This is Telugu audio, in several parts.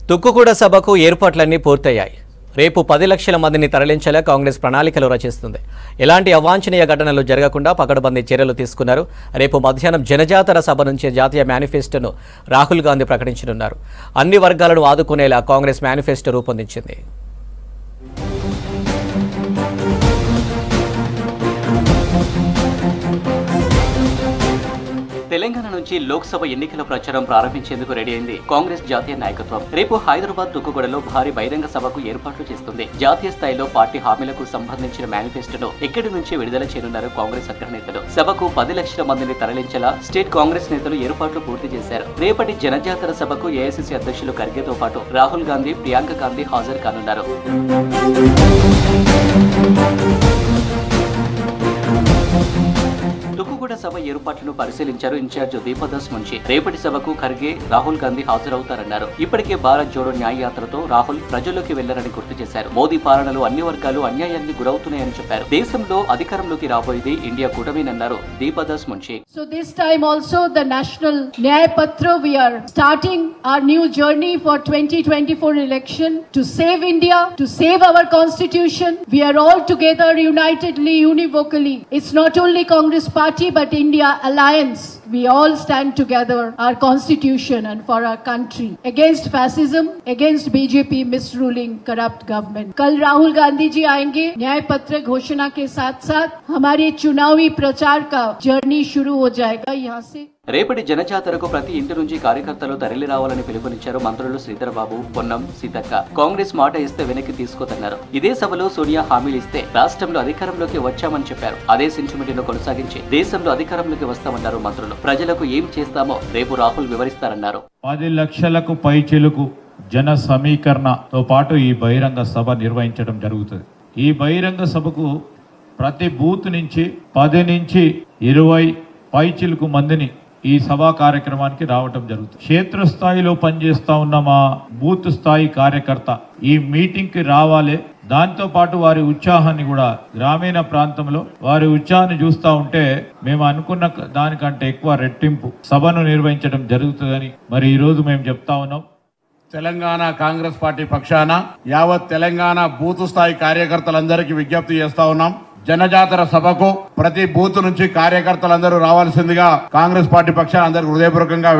తుక్కుగూడ సభకు ఏర్పాట్లన్నీ పూర్తయ్యాయి. రేపు 10 లక్షల మందిని తరలించేలా కాంగ్రెస్ ప్రణాళికలు రచిస్తుంది. ఎలాంటి అవాంఛనీయ ఘటనలు జరగకుండా పకడ్బందీ చర్యలు తీసుకున్నారు. రేపు మధ్యాహ్నం జనజాతర సభ నుంచి జాతీయ మేనిఫెస్టోను రాహుల్ గాంధీ ప్రకటించనున్నారు. అన్ని వర్గాలను ఆదుకునేలా కాంగ్రెస్ మేనిఫెస్టో రూపొందించింది. తెలంగాణ నుంచి లోక్సభ ఎన్నికల ప్రచారం ప్రారంభించేందుకు రెడీ అయింది కాంగ్రెస్ జాతీయ నాయకత్వం. రేపు హైదరాబాద్ తుక్కుగూడలో భారీ బహిరంగ సభకు ఏర్పాట్లు చేస్తుంది. జాతీయ స్థాయిలో పార్టీ హామీలకు సంబంధించిన మేనిఫెస్టోను ఇక్కడి నుంచి విడుదల చేయనున్నారు కాంగ్రెస్ అగ్రనేతలు. సభకు 10 లక్షల మందిని తరలించేలా స్టేట్ కాంగ్రెస్ నేతలు ఏర్పాట్లు పూర్తి చేశారు. రేపటి జనజాతర సభకు ఏఐసీసీ అధ్యక్షులు ఖర్గేతో పాటు రాహుల్ గాంధీ, ప్రియాంక గాంధీ హాజరు కానున్నారు. తుక్కుగూడ సభ ఏర్పాట్లను పరిశీలించారు ఇన్ఛార్జ్ దీపదాస్ మున్షి. రేపటి సభకు ఖర్గే, రాహుల్ గాంధీ హాజరవుతారన్నారు. ఇప్పటికే భారత్ జోడో న్యాయ యాత్రతో రాహుల్ ప్రజల్లోకి వెళ్లారని గుర్తు చేశారు. మోదీ పాలనలో అన్ని వర్గాలు అన్యాయానికి గురవుతున్నాయని చెప్పారు. దేశంలో అధికారంలోకి రాబోయేది ఇండియా కూటమినన్నారు Deepadas Munshi. So this time also the National Nyaya Patra, we are starting our new journey for 2024 election to save India, to save our constitution. We are all together unitedly, univocally. It's not only Congress party but India alliance. We all stand together, our constitution and for our country, against fascism, against BJP misruling corrupt government. कल राहुल गांधी जी आएंगे. न्याय पत्र घोषणा के साथ साथ हमारे चुनावी प्रचार का जर्नी शुरू हो जाएगा यहाँ से. రేపటి జనజాతరకు ప్రతి ఇంటి నుంచి కార్యకర్తలు తరలి రావాలని పిలుపునిచ్చారు మంత్రులు శ్రీధరబాబు, పొన్నం, సీతక్క. కాంగ్రెస్ మాట ఇస్తే వెనక్కి తీసుకోదన్నారు. ఇదే సభలో సోనియా హామీలు ఇస్తే రాష్ట్రంలో అధికారంలోకి వచ్చామని చెప్పారు. అదే సెంటిమెంట్ను కొనసాగించి దేశంలో అధికారంలోకి వస్తామన్నారు మంత్రులు. ప్రజలకు ఏం చేస్తామో రేపు రాహుల్ వివరిస్తారన్నారు. 10 లక్షలకు పైచిలుకు జన సమీకరణతో పాటు ఈ బహిరంగ సభ నిర్వహించడం జరుగుతుంది. ఈ బహిరంగ సభకు ప్రతి బూత్ నుంచి 10 నుంచి 20 పైచిలుకు మందిని ఈ సభా కార్యక్రమానికి రావటం జరుగుతుంది. క్షేత్రస్థాయిలో పనిచేస్తా ఉన్న మా బూత్ స్థాయి కార్యకర్త ఈ మీటింగ్ కి రావాలి. దాంతో పాటు వారి ఉత్సాహాన్ని కూడా, గ్రామీణ ప్రాంతంలో వారి ఉత్సాహాన్ని చూస్తూ ఉంటే మేము అనుకున్న దానికంటే ఎక్కువ రెట్టింపు సభను నిర్వహించడం జరుగుతుందని మరి ఈ రోజు మేము చెప్తా ఉన్నాం. తెలంగాణ కాంగ్రెస్ పార్టీ పక్షాన యావత్ తెలంగాణ బూత్ స్థాయి కార్యకర్తలందరికీ విజ్ఞప్తి చేస్తా ఉన్నాం. జనజాతర సభకు ప్రతి బూత్ నుంచి కార్యకర్తలందరూ రావాల్సిందిగా కాంగ్రెస్ పార్టీ పక్షాన అందరూ హృదయపూర్వకంగా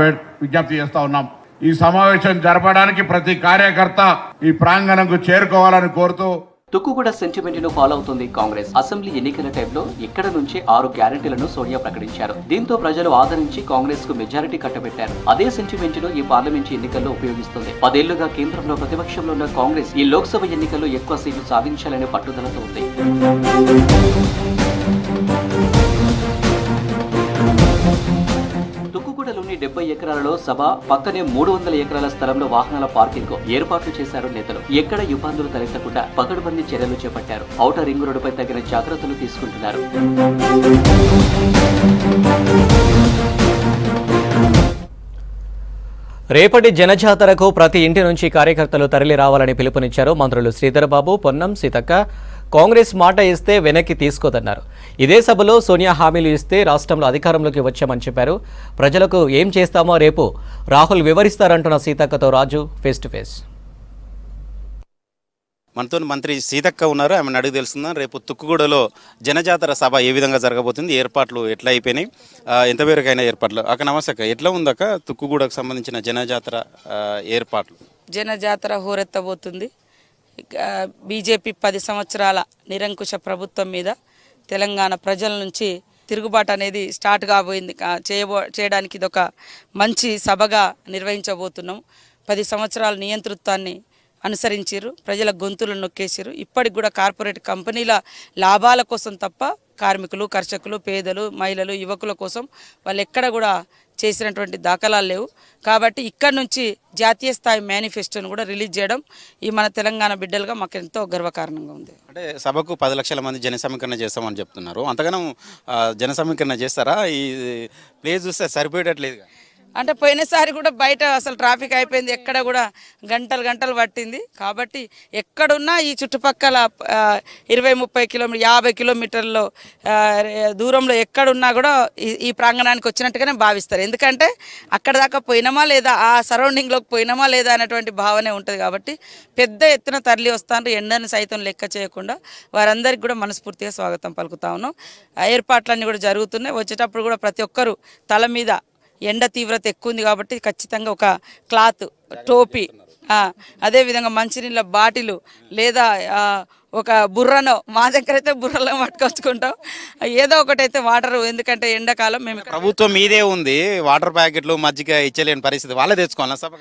విజ్ఞప్తి చేస్తా ఉన్నాం. ఈ సమావేశం జరపడానికి ప్రతి కార్యకర్త ఈ ప్రాంగణంకు చేరుకోవాలని కోరుతూ తుక్కుగూడ సెంటిమెంట్ ను ఫాలో అవుతుంది కాంగ్రెస్. అసెంబ్లీ ఎన్నికల టైంలో ఇక్కడ నుంచి 6 గ్యారెంటీలను సోనియా ప్రకటించారు. దీంతో ప్రజలు ఆదరించి కాంగ్రెస్ కు మెజారిటీ కట్టబెట్టారు. అదే సెంటిమెంట్ ను ఈ పార్లమెంట్ ఎన్నికల్లో ఉపయోగిస్తుంది. 10 ఏళ్లుగా కేంద్రంలో ప్రతిపక్షంలో ఉన్న కాంగ్రెస్ ఈ లోక్సభ ఎన్నికల్లో ఎక్కువ సీట్లు సాధించాలనే పట్టుదలతో ఉంది. తుక్కుగూడలోని 70 ఎకరాలలో సభ పక్కనే 300 ఎకరాల స్థలంలో వాహనాల పార్కింగ్ కు ఏర్పాట్లు చేశారు నేతలు. ఎక్కడ ఇబ్బందులు తలెత్తకుండా పకడ్బందీ చర్యలు చేపట్టారు. ఔటర్ రింగ్ రోడ్డుపై తగిన జాగ్రత్తలు తీసుకుంటున్నారు. రేపటి జనజాతరకు ప్రతి ఇంటి నుంచి కార్యకర్తలు తరలి రావాలని పిలుపునిచ్చారు మంత్రులు శ్రీధరబాబు, పొన్నం, సీతక్క. కాంగ్రెస్ మాట ఇస్తే వెనక్కి తీసుకోదన్నారు. ఇదే సభలో సోనియా హామీలు ఇస్తే రాష్ట్రంలో అధికారంలోకి వచ్చామని చెప్పారు. ప్రజలకు ఏం చేస్తామో రేపు రాహుల్ వివరిస్తారంటున్న సీతక్కతో రాజు ఫేస్ టు ఫేస్. మనతో మంత్రి సీతక్క ఉన్నారు. ఆమెను అడిగి తెలుస్తుందా రేపు తుక్కుగూడలో జనజాతర సభ ఏ విధంగా జరగబోతుంది, ఏర్పాట్లు ఎట్లా అయిపోయినాయి, ఎంతవరకు అయినా ఏర్పాట్లు. అక్క నమస్తే అక్క, ఎట్లా ఉందక్క తుక్కుగూడకు సంబంధించిన జనజాతర ఏర్పాట్లు? జనజాతర హోరెత్తబోతుంది. బీజేపీ 10 సంవత్సరాల నిరంకుశ ప్రభుత్వం మీద తెలంగాణ ప్రజల నుంచి తిరుగుబాటు అనేది స్టార్ట్ కాబోయింది. చేయడానికి ఇదొక మంచి సభగా నిర్వహించబోతున్నాం. 10 సంవత్సరాల నియంతృత్వాన్ని అనుసరించారు, ప్రజల గొంతులను నొక్కేసారు. ఇప్పటికి కూడా కార్పొరేట్ కంపెనీల లాభాల కోసం తప్ప కార్మికులు, కర్షకులు, పేదలు, మహిళలు, యువకుల కోసం వాళ్ళు ఎక్కడ కూడా చేసినటువంటి దాఖలాలు లేవు. కాబట్టి ఇక్కడ నుంచి జాతీయ స్థాయి మేనిఫెస్టోను కూడా రిలీజ్ చేయడం ఈ మన తెలంగాణ బిడ్డలుగా మాకు ఎంతో గర్వకారణంగా ఉంది. అంటే సభకు 10 లక్షల మంది జన సమీకరణ చేస్తామని చెప్తున్నారు. అంతగానో జన సమీకరణ చేస్తారా? ఈ ప్లేస్ చూస్తే సరిపోయేటట్లేదు. అంటే పోయినసారి కూడా బయట అసలు ట్రాఫిక్ అయిపోయింది, ఎక్కడ కూడా గంటలు గంటలు పట్టింది. కాబట్టి ఎక్కడున్నా ఈ చుట్టుపక్కల 20-30 కిలోమీటర్ 50 కిలోమీటర్ల దూరంలో ఎక్కడున్నా కూడా ఈ ప్రాంగణానికి వచ్చినట్టుగానే భావిస్తారు. ఎందుకంటే అక్కడ దాకా పోయినామా లేదా, ఆ సరౌండింగ్లోకి పోయినామా లేదా అనేటువంటి భావనే ఉంటుంది. కాబట్టి పెద్ద ఎత్తున తరలి వస్తాను, ఎండను సైతం లెక్క చేయకుండా వారందరికీ కూడా మనస్ఫూర్తిగా స్వాగతం పలుకుతా ఉన్నాం. ఏర్పాట్లన్నీ కూడా జరుగుతున్నాయి. వచ్చేటప్పుడు కూడా ప్రతి ఒక్కరూ తల మీద ఎండ తీవ్రత ఎక్కువ ఉంది కాబట్టి ఖచ్చితంగా ఒక క్లాత్, టోపీ, అదేవిధంగా మంచినీళ్ళ బాటిలు లేదా ఒక బుర్రనో, మా దగ్గర అయితే బుర్రలో పట్టుకొచ్చుకుంటాం, ఏదో ఒకటైతే వాటర్. ఎందుకంటే ఎండాకాలం మేము ప్రభుత్వం మీదే ఉంది, వాటర్ ప్యాకెట్లు మజ్జిగ ఇచ్చలేని పరిస్థితి, వాళ్ళే తెచ్చుకోవాలి సభ.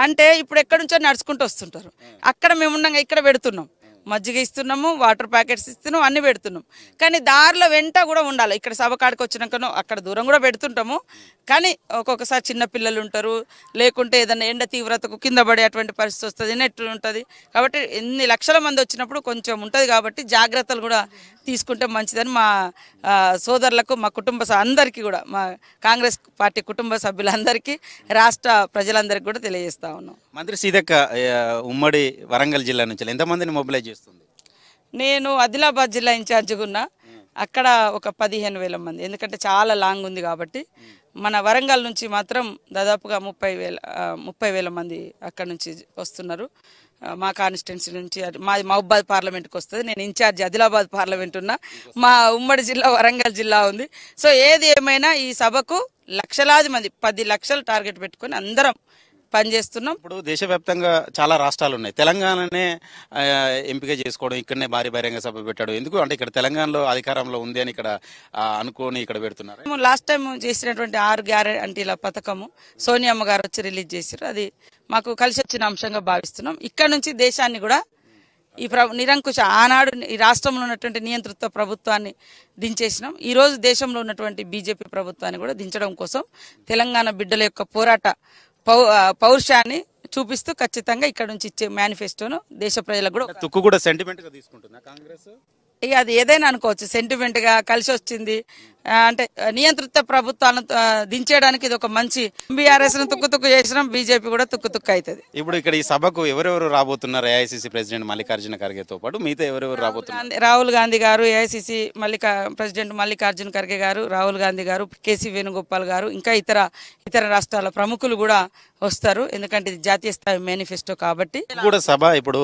అంటే ఇప్పుడు ఎక్కడి నుంచో నడుచుకుంటూ వస్తుంటారు, అక్కడ మేము ఉండగా ఇక్కడ పెడుతున్నాం, మజ్జిగ ఇస్తున్నాము, వాటర్ ప్యాకెట్స్ ఇస్తున్నాము, అన్ని పెడుతున్నాం. కానీ దారిలో వెంట కూడా ఉండాలి. ఇక్కడ సభ కాడికి వచ్చినాకనో అక్కడ దూరం కూడా పెడుతుంటాము. కానీ ఒక్కొక్కసారి చిన్న పిల్లలు ఉంటారు, లేకుంటే ఏదైనా ఎండ తీవ్రతకు కింద పడే అటువంటి పరిస్థితి వస్తుంది, నెట్ ఉంటుంది. కాబట్టి ఎన్ని లక్షల మంది వచ్చినప్పుడు కొంచెం ఉంటుంది. కాబట్టి జాగ్రత్తలు కూడా తీసుకుంటే మంచిదని మా సోదరులకు, మా కుటుంబ అందరికీ కూడా, మా కాంగ్రెస్ పార్టీ కుటుంబ సభ్యులందరికీ, రాష్ట్ర ప్రజలందరికీ కూడా తెలియజేస్తా ఉన్నాం. మంత్రి సీతక్క ఉమ్మడి వరంగల్ జిల్లా నుంచి ఎంతమందిని మొబిలైజ్ చేస్తుంది? నేను ఆదిలాబాద్ జిల్లా ఇన్ఛార్జిగా ఉన్నా. అక్కడ ఒక 15,000 మంది, ఎందుకంటే చాలా లాంగ్ ఉంది కాబట్టి. మన వరంగల్ నుంచి మాత్రం దాదాపుగా 30,000 మంది అక్కడ నుంచి వస్తున్నారు. మా కాన్స్టిట్యున్సీ నుంచి మా మహబూబాద్ పార్లమెంట్కి వస్తుంది. నేను ఇన్ఛార్జి ఆదిలాబాద్ పార్లమెంట్ ఉన్నా. మా ఉమ్మడి జిల్లా వరంగల్ జిల్లా ఉంది. సో ఏది ఏమైనా ఈ సభకు లక్షలాది మంది, 10 లక్షలు టార్గెట్ పెట్టుకొని అందరం పనిచేస్తున్నాం. ఇప్పుడు దేశవ్యాప్తంగా చాలా రాష్ట్రాలు ఉన్నాయి, తెలంగాణనే ఎంపిక చేసుకోవడం, ఇక్కడనే భారీ బహిరంగ సభ పెట్టడం ఎందుకు? అంటే ఇక్కడ తెలంగాణలో అధికారంలో ఉంది అని ఇక్కడ అనుకోని ఇక్కడ పెడుతున్నారు. లాస్ట్ టైం చేసినటువంటి 6 గ్యారెంటీల పథకము సోనియమ్మ గారు వచ్చి రిలీజ్ చేశారు. అది మాకు కలిసి వచ్చిన అంశంగా భావిస్తున్నాం. ఇక్కడ నుంచి దేశాన్ని కూడా ఈ నిరంకుశ ఆనాడు ఈ రాష్ట్రంలో ఉన్నటువంటి నియంతృత్వ ప్రభుత్వాన్ని దించేసినాం. ఈరోజు దేశంలో ఉన్నటువంటి బీజేపీ ప్రభుత్వాన్ని కూడా దించడం కోసం తెలంగాణ బిడ్డల యొక్క పోరాట పౌరుషాన్ని చూపిస్తూ ఖచ్చితంగా ఇక్కడ నుంచి ఇచ్చే మేనిఫెస్టోను దేశ ప్రజలకు కూడా తుక్కు కూడా సెంటిమెంట్ గా తీసుకుంటుందా కాంగ్రెస్? ఇక అది ఏదైనా అనుకోవచ్చు, సెంటిమెంట్ గా కలిసి వచ్చింది. అంటే నియంత్రిత ప్రభుత్వాలను దించేయడానికి ఇది ఒక మంచి. బీఆర్ఎస్ ను తుక్కు చేసినాం, బీజేపీ కూడా తుక్కు అవుతుంది. ఇప్పుడు ఇక్కడ ఈ సభకు ఎవరెవరు రాబోతున్నారు? ఏఐసిసి ప్రెసిడెంట్ మల్లికార్జున ఖర్గేతో పాటు మిగతా ఎవరెవరు రాబోతున్నారు? రాహుల్ గాంధీ గారు, ఏఐసిసి ప్రెసిడెంట్ మల్లికార్జున ఖర్గే గారు, రాహుల్ గాంధీ గారు, కేసీ వేణుగోపాల్ గారు, ఇంకా ఇతర రాష్ట్రాల ప్రముఖులు కూడా వస్తారు. ఎందుకంటే ఇది జాతీయ స్థాయి మేనిఫెస్టో కాబట్టి. కూడా సభ ఇప్పుడు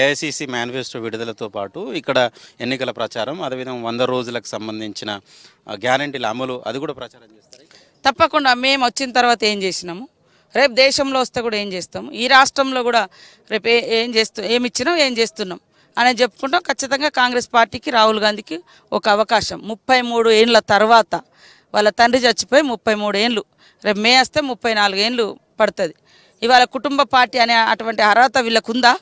ఏఐసిసి మేనిఫెస్టో విడుదలతో పాటు ఇక్కడ ఎన్నికల ప్రచారం, అదేవిధంగా 100 రోజులకు సంబంధించిన గ్యారంటీల అమలు, అది కూడా ప్రచారం చేస్తారు. తప్పకుండా మేము వచ్చిన తర్వాత ఏం చేసినాము, రేపు దేశంలో వస్తే కూడా ఏం చేస్తాము, ఈ రాష్ట్రంలో కూడా రేపు ఏమి ఇచ్చినాం, ఏం చేస్తున్నాం అనేది చెప్పుకుంటాం. ఖచ్చితంగా కాంగ్రెస్ పార్టీకి, రాహుల్ గాంధీకి ఒక అవకాశం. 33 ఏళ్ళ తర్వాత వాళ్ళ తండ్రి చచ్చిపోయి 33 ఏళ్ళు, రేపు మే వస్తే 34 ఏళ్ళు పడుతుంది. ఇవాళ కుటుంబ పార్టీ అనే అటువంటి అర్హత వీళ్ళకుందా?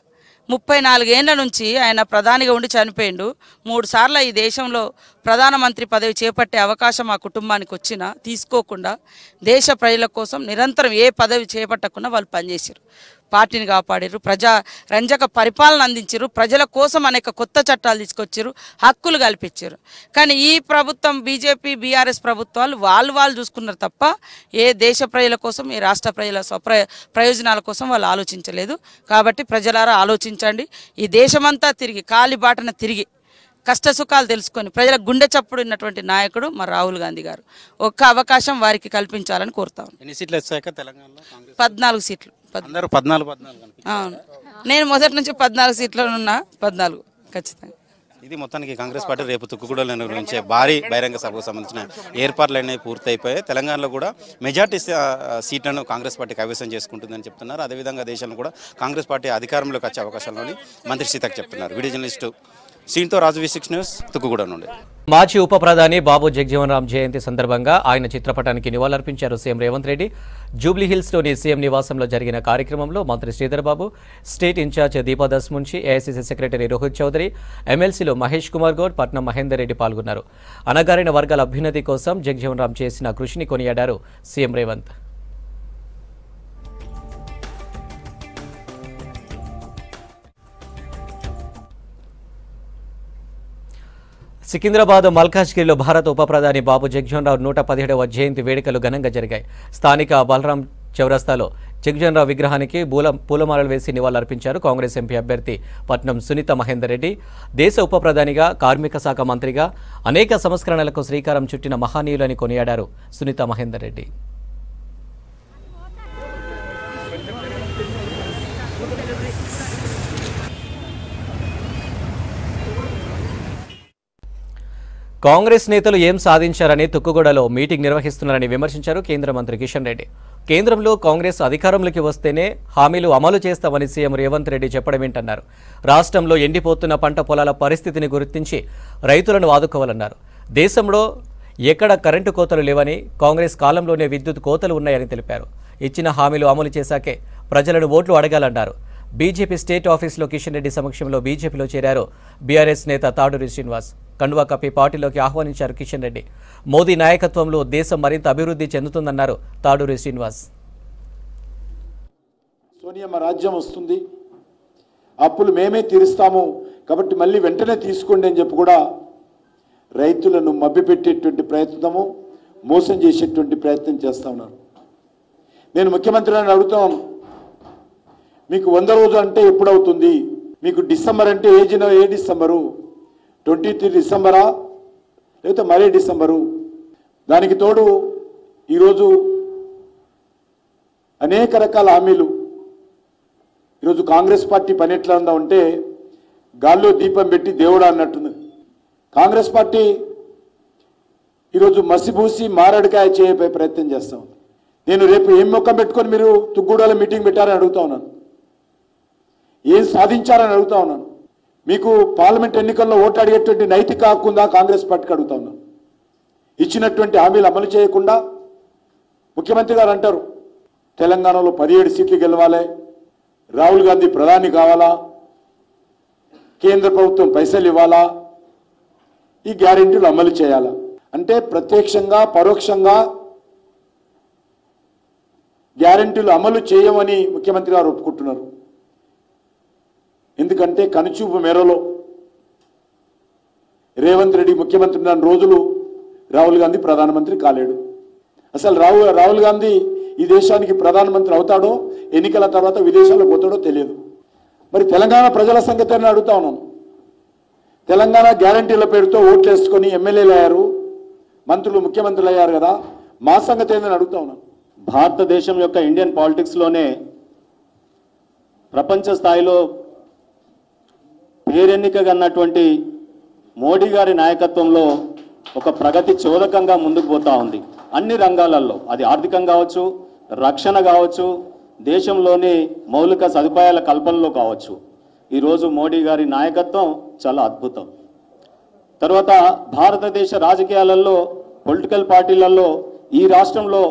34 ఏళ్ల నుంచి ఆయన ప్రధానిగా ఉండి చనిపోయిండు. 3 సార్లు ఈ దేశంలో ప్రధానమంత్రి పదవి చేపట్టే అవకాశం ఆ కుటుంబానికి వచ్చినా తీసుకోకుండా దేశ ప్రజల కోసం నిరంతరం ఏ పదవి చేపట్టకుండా వాళ్ళు పనిచేశారు, పార్టీని కాపాడారు, ప్రజా రంజక పరిపాలన అందించారు, ప్రజల కోసం అనేక కొత్త చట్టాలు తీసుకొచ్చారు, హక్కులు కల్పించారు. కానీ ఈ ప్రభుత్వం, బీజేపీ బీఆర్ఎస్ ప్రభుత్వాలు వాళ్ళు చూసుకున్నారు తప్ప ఏ దేశ ప్రజల కోసం, ఏ రాష్ట్ర ప్రజల ప్రయోజనాల కోసం వాళ్ళు ఆలోచించలేదు. కాబట్టి ప్రజలారా ఆలోచించండి. ఈ దేశమంతా తిరిగి కాలిబాటన తిరిగి కష్ట సుఖాలు తెలుసుకొని ప్రజల గుండె చప్పుడు ఉన్నటువంటి నాయకుడు మా రాహుల్ గాంధీ గారు. ఒక్క అవకాశం వారికి కల్పించాలని కోరుతాను. ఎన్ని సీట్లు వచ్చాక తెలంగాణలో? 14 సీట్లు. 14 నేను మొదటి నుంచి 14 సీట్లో ఉన్నా. 14 ఖచ్చితంగా. ఇది మొత్తానికి కాంగ్రెస్ పార్టీ రేపు తుక్కుగూడలో నిర్వహించే భారీ బహిరంగ సభకు సంబంధించిన ఏర్పాట్లు అనేవి పూర్తయిపోయాయి. తెలంగాణలో కూడా మెజార్టీ సీట్లను కాంగ్రెస్ పార్టీ కైవసం చేసుకుంటుందని చెప్తున్నారు. అదేవిధంగా దేశంలో కూడా కాంగ్రెస్ పార్టీ అధికారంలోకి వచ్చే అవకాశాలని మంత్రి సీతక్ చెప్తున్నారు. వీడియో జర్నలిస్టు సీన్తో రాజు, V6 న్యూస్, తుక్కుగూడ నుండి. మాజీ ఉప ప్రధాని బాబు జగజీవన్ రామ్ జయంతి సందర్భంగా ఆయన చిత్రపటానికి నివాళులర్పించారు సీఎం రేవంత్ రెడ్డి. జూబ్లీహిల్స్లోని సీఎం నివాసంలో జరిగిన కార్యక్రమంలో మంత్రి Sridhar Babu, state in-charge Deepadas Munshi, AICC secretary Rohit Chaudhary, ఎమ్మెల్సీలు మహేష్ కుమార్ గౌడ్, పట్నం మహేందర్ రెడ్డి పాల్గొన్నారు. అణగారిన వర్గాల అభ్యున్నతి కోసం జగజీవన్ రామ్ చేసిన కృషిని కొనియాడారు సీఎం రేవంత్. సికింద్రాబాద్ మల్కాజ్గిరిలో భారత ఉప ప్రధాని బాబు జగ్జీవన్రావు 117వ జయంతి వేడుకలు ఘనంగా జరిగాయి. స్థానిక బలరాం చౌరస్తాలో జగ్జీవన్రావు విగ్రహానికి పూలమాలలు వేసి నివాళులర్పించారు. కాంగ్రెస్ ఎంపీ అభ్యర్థి పట్నం సునీత మహేందర్ రెడ్డి దేశ ఉప ప్రధానిగా, కార్మిక శాఖ మంత్రిగా అనేక సంస్కరణలకు శ్రీకారం చుట్టిన మహనీయులని కొనియాడారు సునీత మహేందర్ రెడ్డి. కాంగ్రెస్ నేతలు ఏం సాధించారని తుక్కుగూడలో మీటింగ్ నిర్వహిస్తున్నారని విమర్శించారు కేంద్ర మంత్రి కిషన్ రెడ్డి. కేంద్రంలో కాంగ్రెస్ అధికారంలోకి వస్తేనే హామీలు అమలు చేస్తామని సీఎం రేవంత్ రెడ్డి చెప్పడమేంటన్నారు. రాష్ట్రంలో ఎండిపోతున్న పంట పొలాల పరిస్థితిని గుర్తించి రైతులను ఆదుకోవాలన్నారు. దేశంలో ఎక్కడ కరెంటు కోతలు లేవని, కాంగ్రెస్ కాలంలోనే విద్యుత్ కోతలు ఉన్నాయని తెలిపారు. ఇచ్చిన హామీలు అమలు చేశాకే ప్రజలను ఓట్లు అడగాలన్నారు. బీజేపీ స్టేట్ ఆఫీసులో కిషన్ రెడ్డి సమక్షంలో బీజేపీలో చేరారు బీఆర్ఎస్ నేత తాడూరి శ్రీనివాస్. కండువా కప్పి పార్టీలోకి ఆహ్వానించారు కిషన్ రెడ్డి. మోదీ నాయకత్వంలో దేశం మరింత అభివృద్ధి చెందుతుందన్నారు తాడూరి శ్రీనివాస్. సోనియమ్మ రాజ్యం వస్తుంది, అప్పులు మేమే తీరుస్తాము కాబట్టి మళ్ళీ వెంటనే తీసుకోండి అని చెప్పి కూడా రైతులను మభ్యపెట్టేటువంటి ప్రయత్నము, మోసం చేసేటువంటి ప్రయత్నం చేస్తా ఉన్నారు. నేను ముఖ్యమంత్రిని అడుగుతాను, మీకు 100 రోజులు అంటే ఎప్పుడవుతుంది? మీకు డిసెంబర్ అంటే ఏ డిసెంబరు? 23 డిసెంబరా లేకపోతే మరే డిసెంబరు? దానికి తోడు ఈరోజు అనేక రకాల హామీలు. ఈరోజు కాంగ్రెస్ పార్టీ పని ఎట్లా ఉందా అంటే గాల్లో దీపం పెట్టి దేవుడా అన్నట్టుంది. కాంగ్రెస్ పార్టీ ఈరోజు మసిబూసి మారడికాయ చేయపై ప్రయత్నం చేస్తా ఉంది. నేను రేపు ఏం మొక్కం పెట్టుకొని మీరు తుగ్గూడలో మీటింగ్ పెట్టారని అడుగుతా ఉన్నాను. ఏం సాధించారని అడుగుతా ఉన్నాను. మీకు పార్లమెంట్ ఎన్నికల్లో ఓటు అడిగేటువంటి నైతిక హక్కు ఉందా కాంగ్రెస్ పార్టీకి అడుగుతా ఉన్నాను. ఇచ్చినటువంటి హామీలు అమలు చేయకుండా ముఖ్యమంత్రి గారు అంటారు తెలంగాణలో 17 సీట్లు గెలవాలి, రాహుల్ గాంధీ ప్రధాని కావాలా, కేంద్ర ప్రభుత్వం పైసలు ఇవ్వాలా, ఈ గ్యారెంటీలు అమలు చేయాలా. అంటే ప్రత్యక్షంగా పరోక్షంగా గ్యారెంటీలు అమలు చేయమని ముఖ్యమంత్రి గారు ఒప్పుకుంటున్నారు. ఎందుకంటే కనుచూపు మేరలో రేవంత్ రెడ్డి ముఖ్యమంత్రి ఉన్న రోజులు రాహుల్ గాంధీ ప్రధానమంత్రి కాలేడు. అసలు రాహుల్ గాంధీ ఈ దేశానికి ప్రధానమంత్రి అవుతాడో ఎన్నికల తర్వాత విదేశాలకు పోతాడో తెలియదు. మరి తెలంగాణ ప్రజల సంగతి అని అడుగుతా ఉన్నాం. తెలంగాణ గ్యారంటీల పేరుతో ఓట్లు వేసుకొని ఎమ్మెల్యేలు అయ్యారు, మంత్రులు ముఖ్యమంత్రులు అయ్యారు కదా, మా సంగతి ఏందని అడుగుతా ఉన్నాం. భారతదేశం యొక్క ఇండియన్ పాలిటిక్స్లోనే ప్రపంచ స్థాయిలో పేరెన్నికగా ఉన్నటువంటి మోడీ గారి నాయకత్వంలో ఒక ప్రగతి చోదకంగా ముందుకు పోతా ఉంది. అన్ని రంగాలలో, అది ఆర్థికంగా కావచ్చు, రక్షణ కావచ్చు, దేశంలోని మౌలిక సదుపాయాల కల్పనలో కావచ్చు. ఈరోజు మోడీ గారి నాయకత్వం చాలా అద్భుతం. తర్వాత భారతదేశ రాజకీయాలలో, పొలిటికల్ పార్టీలలో ఈ రాష్ట్రంలో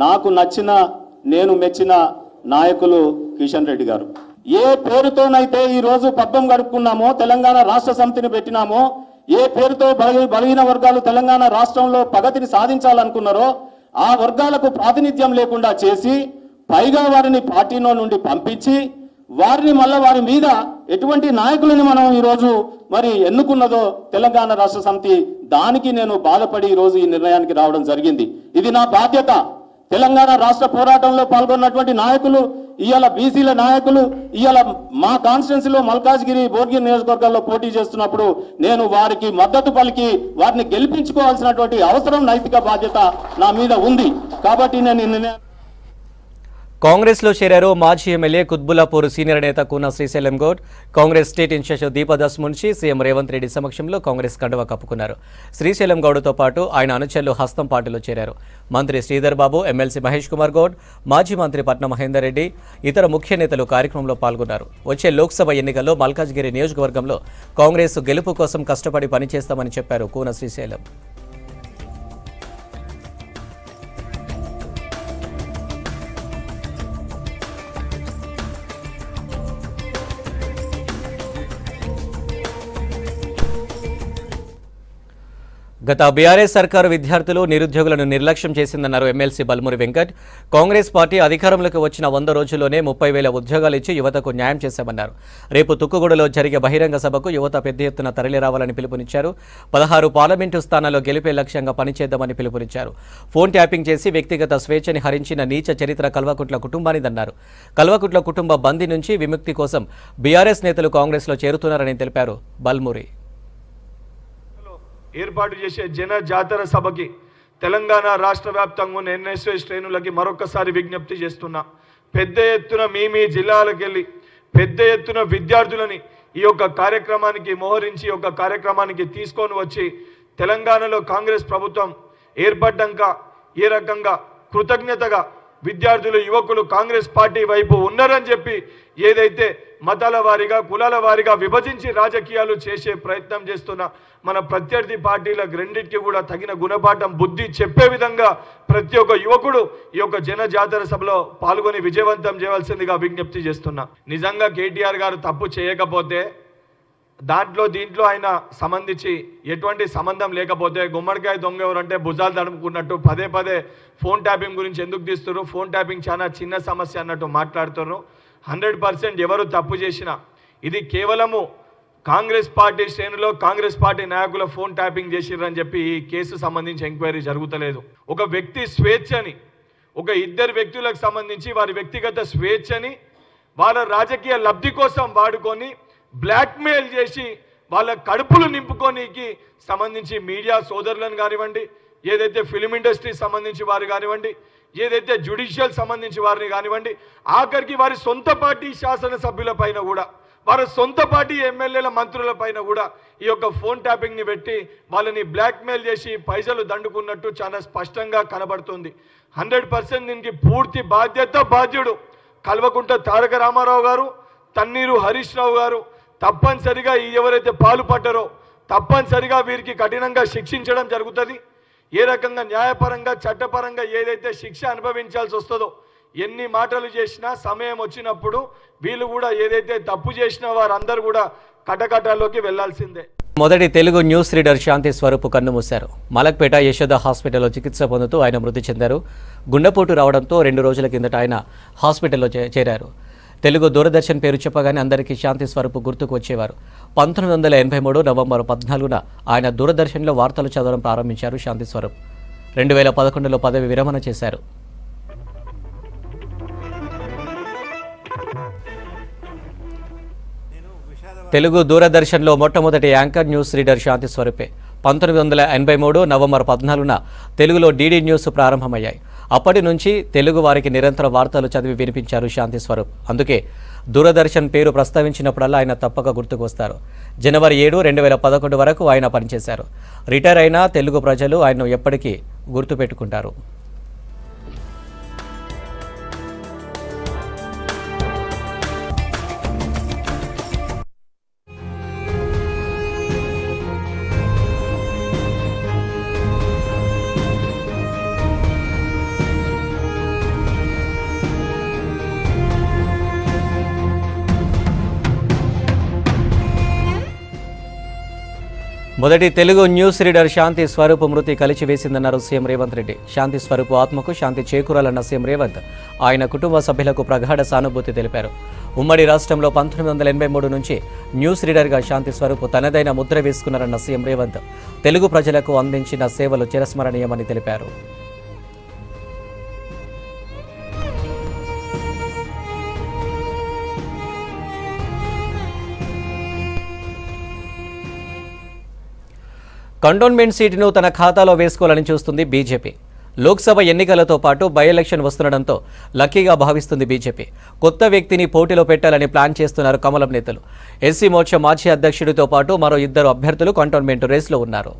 నాకు నచ్చిన, నేను మెచ్చిన నాయకులు కిషన్ రెడ్డి గారు. ఏ పేరుతోనైతే ఈరోజు పబ్బం గడుపుకున్నామో, తెలంగాణ రాష్ట్ర సమితిని పెట్టినామో, ఏ పేరుతో బలహీన వర్గాలు తెలంగాణ రాష్ట్రంలో ప్రగతిని సాధించాలనుకున్నారో ఆ వర్గాలకు ప్రాతినిధ్యం లేకుండా చేసి, పైగా వారిని పార్టీలో నుండి పంపించి, వారిని మళ్ళీ వారి మీద ఎటువంటి నాయకులని మనం ఈరోజు మరి ఎన్నుకున్నదో తెలంగాణ రాష్ట్ర సమితి, దానికి నేను బాధపడి ఈరోజు ఈ నిర్ణయానికి రావడం జరిగింది. ఇది నా బాధ్యత. తెలంగాణ రాష్ట్ర పోరాటంలో పాల్గొన్నటువంటి నాయకులు, ఇవాళ బీసీల నాయకులు, ఇవాళ మా కాన్స్టిట్యున్సీలో మల్కాజ్గిరి, భోర్గిరి నియోజకవర్గాల్లో పోటీ చేస్తున్నప్పుడు నేను వారికి మద్దతు పలికి వారిని గెలిపించుకోవాల్సినటువంటి అవసరం, నైతిక బాధ్యత నా మీద ఉంది. కాబట్టి నేను కాంగ్రెస్లో చేరారు మాజీ ఎమ్మెల్యే కుత్బుల్లాపూర్ సీనియర్ నేత Kuna Srisailam Goud. Congress state incharge Deepadas Munshi CM Revanth Reddy సమక్షంలో కాంగ్రెస్ కండువా కప్పుకున్నారు. శ్రీశైలం గౌడ్తో పాటు ఆయన అనుచరులు హస్తం పార్టీలో చేరారు. మంత్రి శ్రీధర్ బాబు, ఎమ్మెల్సీ మహేష్ కుమార్ గౌడ్, మాజీ మంత్రి పట్నం మహేందర్ రెడ్డి, ఇతర ముఖ్య నేతలు కార్యక్రమంలో పాల్గొన్నారు. వచ్చే లోక్సభ ఎన్నికల్లో మల్కాజ్గిరి నియోజకవర్గంలో కాంగ్రెస్ గెలుపు కోసం కష్టపడి పనిచేస్తామని చెప్పారు కూన శ్రీశైలం. గత బీఆర్ఎస్ సర్కారు విద్యార్థులు నిరుద్యోగులను నిర్లక్ష్యం చేసిందన్నారు ఎమ్మెల్సీ బల్మురి వెంకట్. కాంగ్రెస్ పార్టీ అధికారంలోకి వచ్చిన 100 రోజుల్లోనే 30,000 ఉద్యోగాలు ఇచ్చి యువతకు న్యాయం చేశామన్నారు. రేపు తుక్కుగూడలో జరిగే బహిరంగ సభకు యువత పెద్ద ఎత్తున తరలిరావాలని పిలుపునిచ్చారు. 16 పార్లమెంటు స్థానాల్లో గెలిపే లక్ష్యంగా పనిచేద్దామని పిలుపునిచ్చారు. ఫోన్ ట్యాపింగ్ చేసి వ్యక్తిగత స్వేచ్ఛని హరించిన నీచ చరిత్ర కల్వకుంట్ల కుటుంబానిదన్నారు. కల్వకుంట్ల కుటుంబ బందీ నుంచి విముక్తి కోసం బీఆర్ఎస్ నేతలు కాంగ్రెస్లో చేరుతున్నారని తెలిపారు బల్మురి. ఏర్పాటు చేసే జన జాతర సభకి తెలంగాణ రాష్ట్ర వ్యాప్తంగా ఉన్న ఎన్ఎస్ఏ శ్రేణులకి మరొకసారి విజ్ఞప్తి చేస్తున్నా. పెద్ద ఎత్తున మీ జిల్లాలకు వెళ్ళి పెద్ద ఎత్తున విద్యార్థులని ఈ యొక్క కార్యక్రమానికి మోహరించి ఈ యొక్క కార్యక్రమానికి తీసుకొని వచ్చి తెలంగాణలో కాంగ్రెస్ ప్రభుత్వం ఏర్పడ్డాక ఏ రకంగా కృతజ్ఞతగా విద్యార్థులు యువకులు కాంగ్రెస్ పార్టీ వైపు ఉన్నారని చెప్పి ఏదైతే మతాల వారీగా కులాల వారీగా విభజించి రాజకీయాలు చేసే ప్రయత్నం చేస్తున్న మన ప్రత్యర్థి పార్టీలకు రెండింటికి కూడా తగిన గుణపాఠం బుద్ధి చెప్పే విధంగా ప్రతి ఒక్క యువకుడు ఈ యొక్క జన జాతర సభలో పాల్గొని విజయవంతం చేయవలసిందిగా విజ్ఞప్తి చేస్తున్నా. నిజంగా కేటీఆర్ గారు తప్పు చేయకపోతే దీంట్లో ఆయన సంబంధించి ఎటువంటి సంబంధం లేకపోతే గుమ్మడికాయ దొంగ ఎవరంటే భుజాలు తడుముకున్నట్టు పదే ఫోన్ ట్యాపింగ్ గురించి ఎందుకు తీస్తున్నారు, ఫోన్ ట్యాపింగ్ చాలా చిన్న సమస్య అన్నట్టు మాట్లాడుతున్నారు. 100% ఎవరు తప్పు చేసినా ఇది కేవలము కాంగ్రెస్ పార్టీ శ్రేణులో కాంగ్రెస్ పార్టీ నాయకుల ఫోన్ ట్యాపింగ్ చేసిరని చెప్పి ఈ కేసు సంబంధించి ఎంక్వైరీ జరుగుతలేదు. ఒక వ్యక్తి స్వేచ్ఛని ఒక ఇద్దరు వ్యక్తులకు సంబంధించి వారి వ్యక్తిగత స్వేచ్ఛని వాళ్ళ రాజకీయ లబ్ధి కోసం వాడుకొని బ్లాక్మెయిల్ చేసి వాళ్ళ కడుపులు నింపుకోనికి సంబంధించి మీడియా సోదరులను కానివ్వండి, ఏదైతే ఫిలిం ఇండస్ట్రీ సంబంధించి వారు కానివ్వండి, ఏదైతే జ్యుడిషియల్ సంబంధించి వారిని కానివ్వండి, ఆఖరికి వారి సొంత పార్టీ శాసనసభ్యుల పైన కూడా వారి సొంత పార్టీ ఎమ్మెల్యేల మంత్రుల పైన కూడా ఈ యొక్క ఫోన్ ట్యాపింగ్ని పెట్టి వాళ్ళని బ్లాక్మెయిల్ చేసి పైసలు దండుకున్నట్టు చాలా స్పష్టంగా కనబడుతుంది. 100% దీనికి పూర్తి బాధ్యుడు కల్వకుంట్ల తారక రామారావు గారు, తన్నీరు హరీష్ రావు గారు. తప్పనిసరిగా ఎవరైతే పాల్పడ్డారో తప్పనిసరిగా వీరికి కఠినంగా శిక్షించడం జరుగుతుంది. ఏ రకంగా న్యాయపరంగా చట్టపరంగా ఏదైతే శిక్ష అనుభవించాల్సి వస్తుందో, ఎన్ని మాటలు చేసినా సమయం వచ్చినప్పుడు వీళ్ళు కూడా ఏదైతే తప్పు చేసినా వారందరూ కూడా కటకటాల్లోకి వెళ్లాల్సిందే. మొదటి తెలుగు న్యూస్ రీడర్ శాంతి స్వరూప్ కన్నుమూశారు. మలక్పేట యశోద హాస్పిటల్లో చికిత్స పొందుతూ ఆయన మృతి చెందారు. గుండెపోటు రావడంతో 2 రోజుల కిందట ఆయన హాస్పిటల్లో చేరారు. తెలుగు దూరదర్శన్ పేరు చెప్పగానే అందరికీ శాంతి స్వరూప్ గుర్తుకు వచ్చేవారు. 1983 నవంబర్ 14న ఆయన దూరదర్శన్లో వార్తలు చదవడం ప్రారంభించారు శాంతి స్వరూప్. 2011లో పదవి విరమణ చేశారు. తెలుగు దూరదర్శన్లో మొట్టమొదటి యాంకర్ న్యూస్ రీడర్ శాంతి స్వరూపే. 1983 నవంబర్ 14న తెలుగులో డీడీ న్యూస్ ప్రారంభమయ్యాయి. అప్పటి నుంచి తెలుగు వారికి నిరంతరం వార్తలు చదివి వినిపించారు శాంతి స్వరూప్. అందుకే దూరదర్శన్ పేరు ప్రస్తావించినప్పుడల్లా ఆయన తప్పక గుర్తుకు వస్తారు. జనవరి 7, 2011 వరకు ఆయన పనిచేశారు. రిటైర్ అయిన తెలుగు ప్రజలు ఆయన్ను ఎప్పటికీ గుర్తుపెట్టుకుంటారు. మొదటి తెలుగు న్యూస్ రీడర్ శాంతి స్వరూప్ మృతి కలిచివేసిందన్నారు సీఎం రేవంత్ రెడ్డి. శాంతి స్వరూప్ ఆత్మకు శాంతి చేకూరాలన్న సీఎం రేవంత్ ఆయన కుటుంబ సభ్యులకు ప్రగాఢ సానుభూతి తెలిపారు. ఉమ్మడి రాష్ట్రంలో 1983 నుంచి న్యూస్ రీడర్గా శాంతి స్వరూప్ తనదైన ముద్ర వేసుకున్నారన్న సీఎం రేవంత్ తెలుగు ప్రజలకు అందించిన సేవలు చిరస్మరణీయమని తెలిపారు. కంటోన్మెంట్ సీటును తన ఖాతాలో వేసుకోవాలని చూస్తుంది బీజేపీ. లోక్సభ ఎన్నికలతో పాటు బై ఎలక్షన్ వస్తుండటంతో లక్కీగా భావిస్తుంది బీజేపీ. కొత్త వ్యక్తిని పోటీలో పెట్టాలని ప్లాన్ చేస్తున్నారు కమలం నేతలు. ఎస్సీ మోర్చా మాజీ అధ్యక్షుడితో పాటు మరో 2 అభ్యర్థులు కంటోన్మెంట్ రేస్లో ఉన్నారు.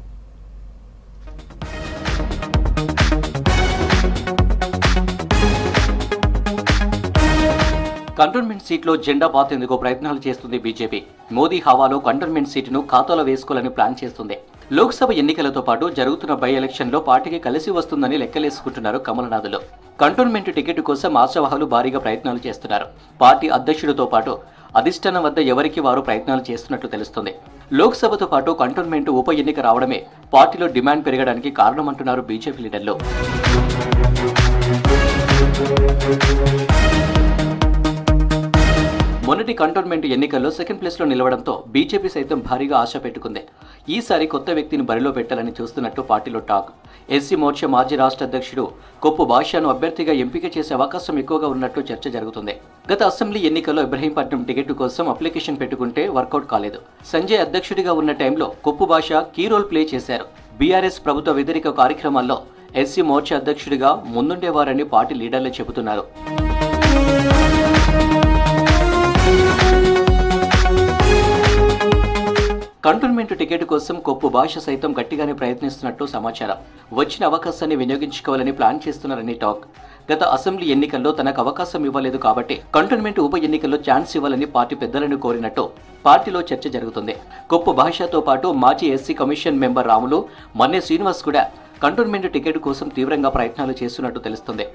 కంటోన్మెంట్ సీట్లో జెండా పాతేందుకు ప్రయత్నాలు చేస్తుంది బీజేపీ. మోదీ హవాలో కంటోన్మెంట్ సీటును ఖాతాలో వేసుకోవాలని ప్లాన్ చేస్తుంది. లోక్సభ ఎన్నికలతో పాటు జరుగుతున్న బై ఎలక్షన్లో పార్టీకి కలిసి వస్తుందని లెక్కలేసుకుంటున్నారు కమలనాథులు. కంటోన్మెంట్ టికెట్ కోసం ఆశావహులు భారీగా ప్రయత్నాలు చేస్తున్నారు. పార్టీ అధ్యక్షుడితో పాటు అధిష్టానం వద్ద ఎవరికి వారు ప్రయత్నాలు చేస్తున్నట్లు తెలుస్తుంది. లోక్సభతో పాటు కంటోన్మెంట్ ఉప ఎన్నిక రావడమే పార్టీలో డిమాండ్ పెరగడానికి కారణమంటున్నారు బీజేపీ లీడర్లు. మొన్నటి కంటోన్మెంట్ ఎన్నికల్లో సెకండ్ ప్లేస్లో నిలవడంతో బీజేపీ సైతం భారీగా ఆశ పెట్టుకుంది. ఈసారి కొత్త వ్యక్తిని బరిలో పెట్టాలని చూస్తున్నట్టు పార్టీలో టాక్. ఎస్సీ మోర్చా మాజీ రాష్ట్ర అధ్యక్షుడు కొప్పు భాషను అభ్యర్థిగా ఎంపిక చేసే అవకాశం ఎక్కువగా ఉన్నట్టు చర్చ జరుగుతుంది. గత అసెంబ్లీ ఎన్నికల్లో ఇబ్రహీంపట్నం టికెట్ కోసం అప్లికేషన్ పెట్టుకుంటే వర్కౌట్ కాలేదు. సంజయ్ అధ్యక్షుడిగా ఉన్న టైంలో కొప్పు భాష కీ రోల్ ప్లే చేశారు. బీఆర్ఎస్ ప్రభుత్వ వ్యతిరేక కార్యక్రమాల్లో ఎస్సీ మోర్చా అధ్యక్షుడిగా ముందుండేవారని పార్టీ లీడర్లు చెబుతున్నారు. కంటోన్మెంట్ టికెట్ కోసం కొప్పు భాష సైతం గట్టిగానే ప్రయత్నిస్తున్నట్టు సమాచారం. వచ్చిన అవకాశాన్ని వినియోగించుకోవాలని ప్లాన్ చేస్తున్నారని టాక్. గత అసెంబ్లీ ఎన్నికల్లో తనకు అవకాశం ఇవ్వలేదు కాబట్టి కంటోన్మెంట్ ఉప ఎన్నికల్లో ఛాన్స్ ఇవ్వాలని పార్టీ పెద్దలను కోరినట్టు పార్టీలో చర్చ జరుగుతుంది. కొప్పు భాషతో పాటు మాజీ ఎస్సీ కమిషన్ మెంబర్ రాములు, మన్నే శ్రీనివాస్ కూడా కంటోన్మెంట్ టికెట్ కోసం తీవ్రంగా ప్రయత్నాలు చేస్తున్నట్టు తెలుస్తుంది.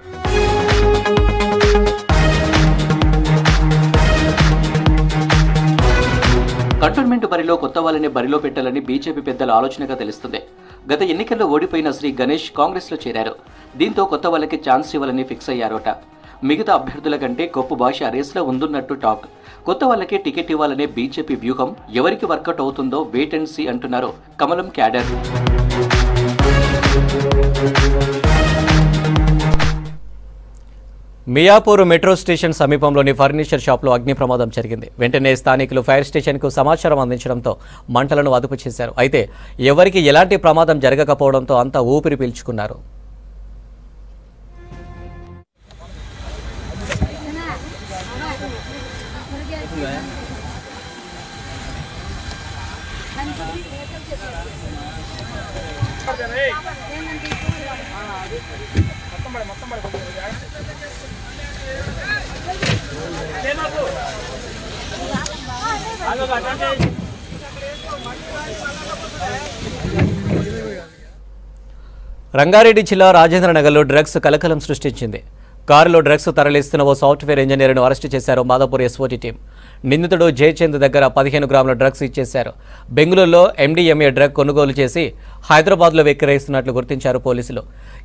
కంటోన్మెంట్ బరిలో కొత్త వాళ్ళని బరిలో పెట్టాలని బీజేపీ పెద్దల ఆలోచనగా తెలుస్తుంది. గత ఎన్నికల్లో ఓడిపోయిన శ్రీ గణేష్ కాంగ్రెస్ లో చేరారు. దీంతో కొత్త వాళ్ళకి ఛాన్స్ ఇవ్వాలని ఫిక్స్ అయ్యారట. మిగతా అభ్యర్థుల కంటే కొప్పు భాష రేస్లో ఉందున్నట్టు టాక్. కొత్త వాళ్ళకి టికెట్ ఇవ్వాలనే బీజేపీ వ్యూహం ఎవరికి వర్కౌట్ అవుతుందో వెయిట్ అండ్ సీ అంటున్నారు కమలం క్యాడర్. మియాపూర్ మెట్రో స్టేషన్ సమీపంలోని ఫర్నిచర్ షాప్లో అగ్ని ప్రమాదం జరిగింది. వెంటనే స్థానికులు ఫైర్ స్టేషన్కు సమాచారం అందించడంతో మంటలను అదుపు చేశారు. అయితే ఎవరికి ఎలాంటి ప్రమాదం జరగకపోవడంతో అంతా ఊపిరి పీల్చుకున్నారు. రంగారెడ్డి జిల్లా రాజేంద్రనగర్లో డ్రగ్స్ కలకలం సృష్టించింది. కారులో డ్రగ్స్ తరలిస్తున్న ఓ సాఫ్ట్వేర్ ఇంజనీర్ను అరెస్టు చేశారు మాదాపూర్ ఎస్ఓటీ టీం. నిందితుడు జయచంద్ దగ్గర 15 గ్రాముల డ్రగ్స్ ఇచ్చేశారు. బెంగళూరులో ఎండీఎంఏ డ్రగ్ కొనుగోలు చేసి హైదరాబాద్లో విక్రయిస్తున్నట్లు గుర్తించారు పోలీసులు.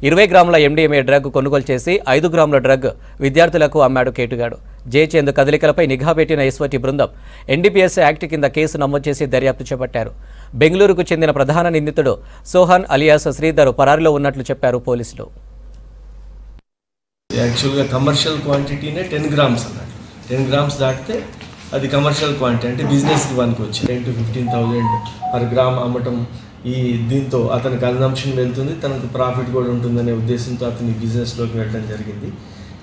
20 గ్రాముల ఎండీఎంఏ డ్రగ్ కొనుగోలు చేసి 5 గ్రాముల డ్రగ్ విద్యార్థులకు అమ్మాడు కేటుగాడు. జయచంద్ కదలికలపై నిఘా పెట్టిన ఎస్ఓటీ బృందం ఎన్డీపీఎస్ యాక్ట్ కింద కేసు నమోదు చేసి దర్యాప్తు చేపట్టారు. బెంగళూరుకు చెందిన ప్రధాన నిందితుడు సోహన్ అలియాస్ శ్రీధర్ పరారీలో ఉన్నట్లు చెప్పారు పోలీసులు. యాక్చువల్గా కమర్షియల్ క్వాంటిటీనే 10 గ్రామ్స్ అన్నట్టు. 10 గ్రామ్స్ దాటితే అది కమర్షియల్ క్వాంటిటీ, అంటే బిజినెస్కి వన్కి వచ్చి 10 to 15,000 పర్ గ్రామ్ అమ్మటం. దీంతో అతని కన్జంప్షన్ వెళ్తుంది, తనకు ప్రాఫిట్ కూడా ఉంటుందనే ఉద్దేశంతో అతని బిజినెస్లోకి వెళ్ళడం జరిగింది.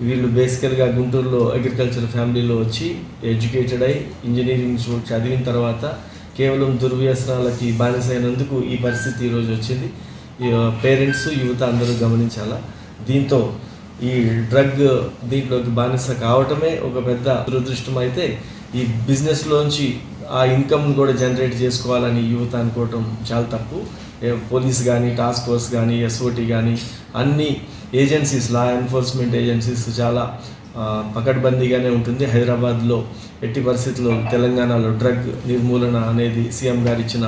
వీళ్ళు బేసికల్గా గుంటూరులో అగ్రికల్చర్ ఫ్యామిలీలో వచ్చి ఎడ్యుకేటెడ్ అయి ఇంజనీరింగ్ చదివిన తర్వాత కేవలం దుర్వ్యసనాలకి బానిసైనందుకు ఈ పరిస్థితి ఈరోజు వచ్చింది. పేరెంట్స్, యువత అందరూ గమనించాలా. దీంతో ఈ డ్రగ్ దీంట్లోకి బానిస కావటమే ఒక పెద్ద దురదృష్టం. అయితే ఈ బిజినెస్లోంచి ఆ ఇన్కమ్ను కూడా జనరేట్ చేసుకోవాలని యువత అనుకోవటం చాలా తప్పు. పోలీస్ కానీ, టాస్క్ ఫోర్స్ కానీ, ఎస్ఓటీ కానీ అన్ని ఏజెన్సీస్, లా ఎన్ఫోర్స్మెంట్ ఏజెన్సీస్ చాలా పకడ్బందీగానే ఉంటుంది. హైదరాబాద్లో ఎట్టి పరిస్థితుల్లో, తెలంగాణలో డ్రగ్ నిర్మూలన అనేది సీఎం గారు ఇచ్చిన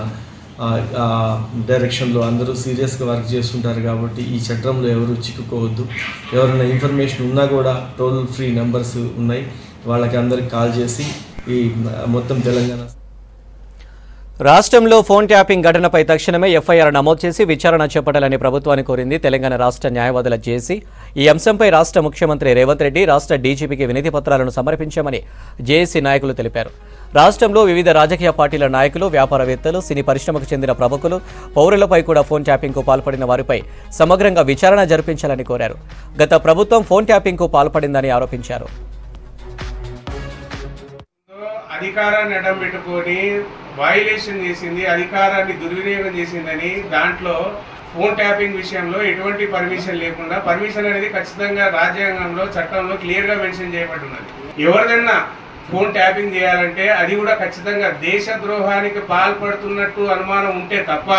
డైరెక్షన్లో అందరూ సీరియస్గా వర్క్ చేస్తుంటారు. కాబట్టి ఈ చట్టంలో ఎవరు చిక్కుకోవద్దు. ఎవరైనా ఇన్ఫర్మేషన్ ఉన్నా కూడా టోల్ ఫ్రీ నెంబర్స్ ఉన్నాయి, వాళ్ళకి అందరికి కాల్ చేసి ఈ మొత్తం తెలంగాణ రాష్ట్రంలో ఫోన్ ట్యాపింగ్ ఘటనపై తక్షణమే ఎఫ్ఐఆర్ నమోదు చేసి విచారణ చేపట్టాలని ప్రభుత్వాన్ని కోరింది తెలంగాణ రాష్ట్ర న్యాయవాదుల జేఏసీ. ఈ అంశంపై రాష్ట్ర ముఖ్యమంత్రి రేవంత్ రెడ్డి రాష్ట్ర డీజీపీకి వినతి పత్రాలను సమర్పించామని జేఏసీ నాయకులు తెలిపారు. రాష్ట్రంలో వివిధ రాజకీయ పార్టీల నాయకులు, వ్యాపారవేత్తలు, సినీ పరిశ్రమకు చెందిన ప్రముఖులు, పౌరులపై కూడా ఫోన్ ట్యాపింగ్కు పాల్పడిన వారిపై సమగ్రంగా విచారణ జరిపించాలని కోరారు. గత ప్రభుత్వం ఫోన్ ట్యాపింగ్కు పాల్పడిందని ఆరోపించారు. అధికారాన్ని అడ్డం పెట్టుకొని వైలేషన్ చేసింది, అధికారాన్ని దుర్వినియోగం చేసిందని దాంట్లో ఫోన్ ట్యాపింగ్ విషయంలో ఎటువంటి పర్మిషన్ లేకుండా, పర్మిషన్ అనేది ఖచ్చితంగా రాజ్యాంగంలో, చట్టంలో క్లియర్గా మెన్షన్ చేయబడుతున్నది. ఎవరిదన్నా ఫోన్ ట్యాపింగ్ చేయాలంటే అది కూడా ఖచ్చితంగా దేశద్రోహానికి పాల్పడుతున్నట్టు అనుమానం ఉంటే తప్ప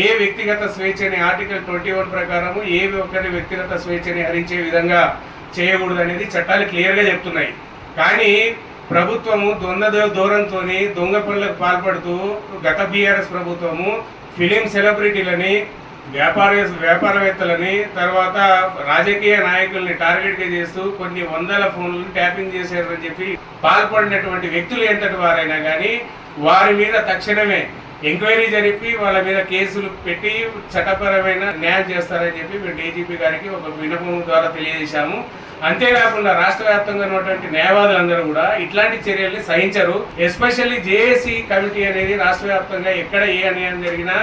ఏ వ్యక్తిగత స్వేచ్ఛని ఆర్టికల్ 21 ప్రకారము ఏ ఒక్కరి వ్యక్తిగత స్వేచ్ఛని హరించే విధంగా చేయకూడదు అనేది చట్టాలు క్లియర్గా చెప్తున్నాయి. కానీ ప్రభుత్వము దూరంతో దొంగ పనులకు పాల్పడుతూ గత బీఆర్ఎస్ ప్రభుత్వము ఫిలిం సెలబ్రిటీలని వ్యాపారవేత్తలని తర్వాత రాజకీయ నాయకుల్ని టార్గెట్ గా చేస్తూ కొన్ని వందల ఫోన్లు ట్యాపింగ్ చేశారని చెప్పి పాల్పడినటువంటి వ్యక్తులు ఎంతటి వారైనా కానీ వారి మీద తక్షణమే ఎంక్వైరీ జరిపి వాళ్ళ మీద కేసులు పెట్టి చట్టపరమైన న్యాయం చేస్తారని చెప్పి మేము డీజీపీ గారికి ఒక విన్నపం ద్వారా తెలియజేశాము. అంతేకాకుండా రాష్ట్ర వ్యాప్తంగా ఉన్నటువంటి న్యాయవాదులందరూ కూడా ఇట్లాంటి చర్యల్ని సహించరు. ఎస్పెషల్లీ జేఏసీ కమిటీ అనేది రాష్ట్ర వ్యాప్తంగా ఎక్కడ ఏ అన్యాయం జరిగినా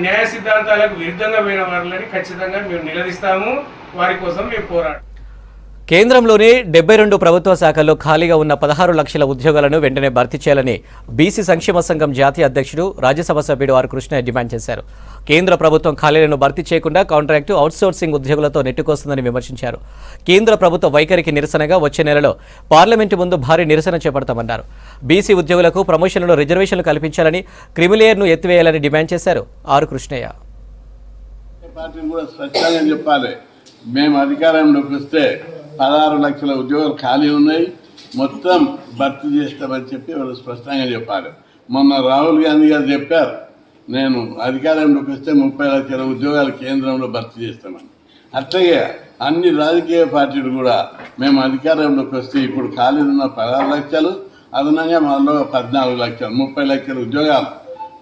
న్యాయ సిద్ధాంతాలకు విరుద్ధంగా పోయిన వారిని ఖచ్చితంగా మేము నిలదీస్తాము. వారి కోసం మేము పోరాడతాం. కేంద్రంలోని 72 ప్రభుత్వ శాఖల్లో ఖాళీగా ఉన్న 16 లక్షల ఉద్యోగాలను వెంటనే భర్తీ చేయాలని బీసీ సంక్షేమ సంఘం జాతీయ అధ్యక్షుడు రాజ్యసభ సభ్యుడు ఆర్ కృష్ణయ్య డిమాండ్ చేశారు. కేంద్ర ప్రభుత్వం ఖాళీలను భర్తీ చేయకుండా కాంట్రాక్టు అవుట్సోర్సింగ్ ఉద్యోగులతో నెట్టుకొస్తుందని విమర్శించారు. కేంద్ర ప్రభుత్వ వైఖరికి నిరసనగా వచ్చే నెలలో పార్లమెంటు ముందు భారీ నిరసన చేపడతామన్నారు. బీసీ ఉద్యోగులకు ప్రమోషన్లలో రిజర్వేషన్లు కల్పించాలని, క్రిమిలేయర్ను ఎత్తివేయాలని డిమాండ్ చేశారు ఆర్ కృష్ణయ్య. మేము అధికారంలోకి వస్తే 16 లక్షల ఉద్యోగాలు ఖాళీ ఉన్నాయి, మొత్తం భర్తీ చేస్తామని చెప్పి వాళ్ళు స్పష్టంగా చెప్పారు. మొన్న రాహుల్ గాంధీ గారు చెప్పారు, నేను అధికారంలోకి వస్తే 30 లక్షల ఉద్యోగాలు కేంద్రంలో భర్తీ చేస్తామని. అట్లాగే అన్ని రాజకీయ పార్టీలు కూడా మేము అధికారంలోకి వస్తే ఇప్పుడు ఖాళీ ఉన్న 16 లక్షలు అదనంగా మనలో 14 లక్షలు 30 లక్షల ఉద్యోగాలు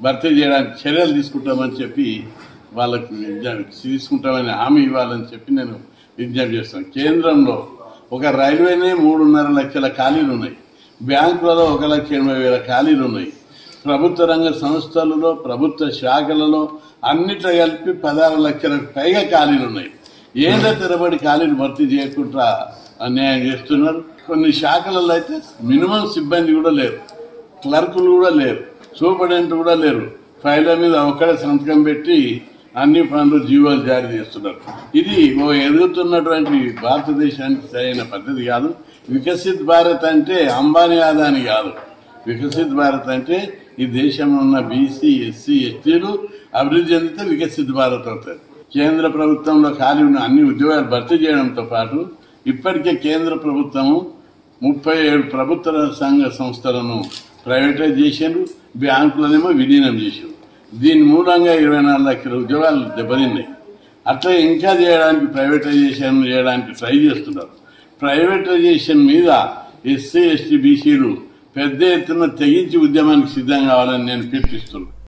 భర్తీ చేయడానికి చర్యలు తీసుకుంటామని చెప్పి వాళ్ళకు తీసుకుంటామని హామీ ఇవ్వాలని చెప్పి నేను విజ్ఞప్తి చేస్తాను. కేంద్రంలో ఒక రైల్వేనే 3.5 లక్షల ఖాళీలు ఉన్నాయి, బ్యాంకులలో 1,80,000 ఖాళీలు ఉన్నాయి, ప్రభుత్వ రంగ సంస్థలలో ప్రభుత్వ శాఖలలో అన్నిట్లో కలిపి 16 లక్షలకు పైగా ఖాళీలు ఉన్నాయి. ఏళ్ళ తరబడి ఖాళీలు భర్తీ చేయకుండా అన్యాయం చేస్తున్నారు. కొన్ని శాఖలలో అయితే మినిమం సిబ్బంది కూడా లేరు, క్లర్కులు కూడా లేరు, సూపరింటెండెంట్ కూడా లేరు. ఫైళ్ళ మీద ఒక్కడే సంతకం పెట్టి అన్ని పనులు జీవోలు జారీ చేస్తున్నారు. ఇది ఓ ఎదుగుతున్నటువంటి భారతదేశానికి సరైన పద్ధతి కాదు. వికసిత్ భారత్ అంటే అంబానీ ఆదాని కాదు. వికసిత్ భారత్ అంటే ఈ దేశంలో ఉన్న బీసీ ఎస్సీ ఎస్టీలు అభివృద్ధి చెందితే వికసిత్ భారత్ అవుతుంది. కేంద్ర ప్రభుత్వంలో ఖాళీ ఉన్న అన్ని ఉద్యోగాలు భర్తీ చేయడంతో పాటు ఇప్పటికే కేంద్ర ప్రభుత్వము 37 ప్రభుత్వ సంఘ సంస్థలను ప్రైవేటైజ్ చేశారు, బ్యాంకులనేమో విలీనం చేశారు. దీని మూలంగా 24 లక్షల ఉద్యోగాలు దెబ్బతిన్నాయి. అట్లా ఇంకా చేయడానికి ప్రైవేటైజేషన్ చేయడానికి ట్రై చేస్తున్నారు. ప్రైవేటైజేషన్ మీద ఎస్సీ ఎస్టీ బీసీలు పెద్ద ఎత్తున తెగించి ఉద్యమానికి సిద్ధం కావాలని నేను పిలిపిస్తున్నాను.